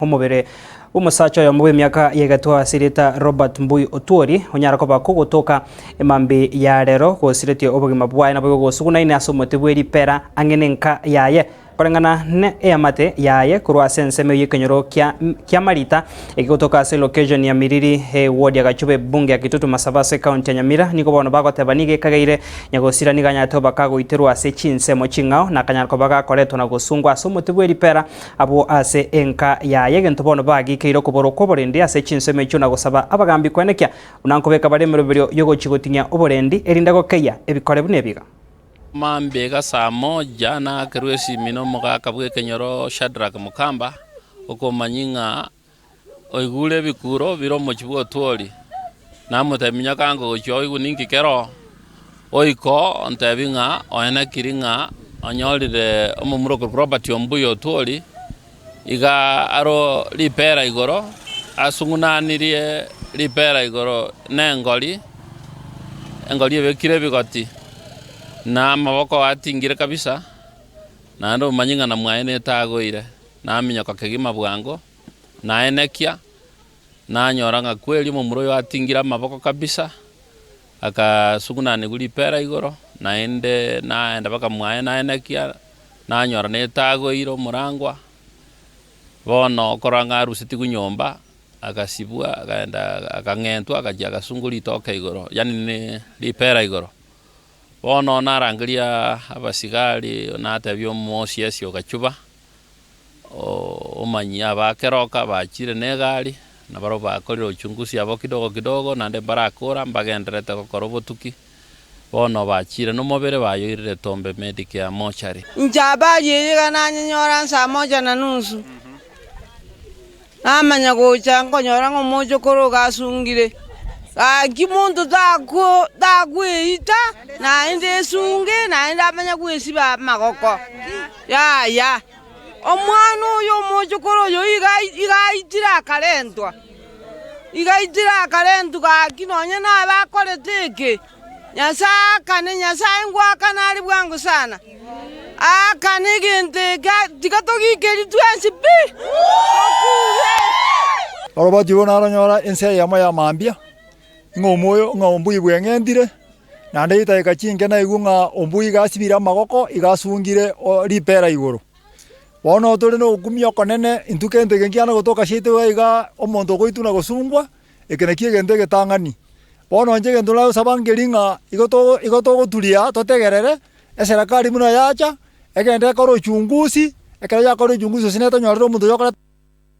Umubere umusacha ya mwe myaka yegatwa sirita Robert Mbui Otuori onyara koba kugotoka emambi ya rero gosirete obugima bwaye nabo gosuguna ine asomote bweri pera angenenka yaye korengana ne eyamate yaye kurwa senseme yekenyoro kya marita egotoka se location ya Miriri ward ya Gachube bunge ya Kitutu Masabase county ya Nyamira niko bono bagotebanige kagaire nyagosira niganya toba kago iterwa se chinsemo chingao na kanyarko baga koreto na gosungwa asomote bweri pera abo ase enka yaye gento bono bagi keiro kuboro koborendi ase chinsemo echo na gosaba abagambi kwenekya unankobeka baremero biryo yogo chigotinya oborendi erindago keya ebikore bunebiga Mambega saa moja na kerwesi mino mugaka bwe kenyoro Shadrack Mukamba uko manyinga oigule bikuro biro mochibuo twoli na mutaminya kango ocho iguningi kero oiko ontabinga oena kiringa onyolide omumuro Robert Mbui Otuori iga aro lipera igoro asungunanirie lipera igoro nengoli ebekire bigoti na maboko atingire kabisa na ndo manyinga na mwaene tagoire na minya kwa kegima bwango na enekia na nyoranga kweli mumuro yo atingira maboko kabisa akasuguna ne guli pera igoro na enda baka mwaene na enekia na nyora ne tagoiro murangwa bono koranga rusiti kunyomba akasibua akaenda akangentwa akaja kasunguli toka igoro yani ne lipera igoro bono narangiria abasigari natabyo mosiesi okachuba omanyia bakeroka bachire negari na baro bakorira uchunguzi abo kidogo nande barakora mbagenderete kokorobotuki bono bachire no mobere bayoirire Tombe Medicare mochari njaba yega nanyora saa moja na nusu amanya gocha ngonyora ngomojo koro gasungire kimuntu dagwita na inde sunge na inde amanya gwesiba magoko ya omwana uyo mojokoro yo igaitira kalentwa kinonye na bakoreteke nyasaka ngwaka nari bwangu sana akane gente tikatogikeri twensipi Robert yona aranyora ense yama ya mambia ngomoyo ngombui bwengendire nande itaika chinge na igunga ombui gasibira magoko igasungire lipera igoro bono tore no kumya konene intukente genkiana gotoka shite iga omonto goituna gosungwa ekenekie gente getangani bono nje gento la sabangeringa igoto gotulia totegerere eserakari muna yacha egende koro chungusi ekaya koro chungusi sineto nyorero omonto yokora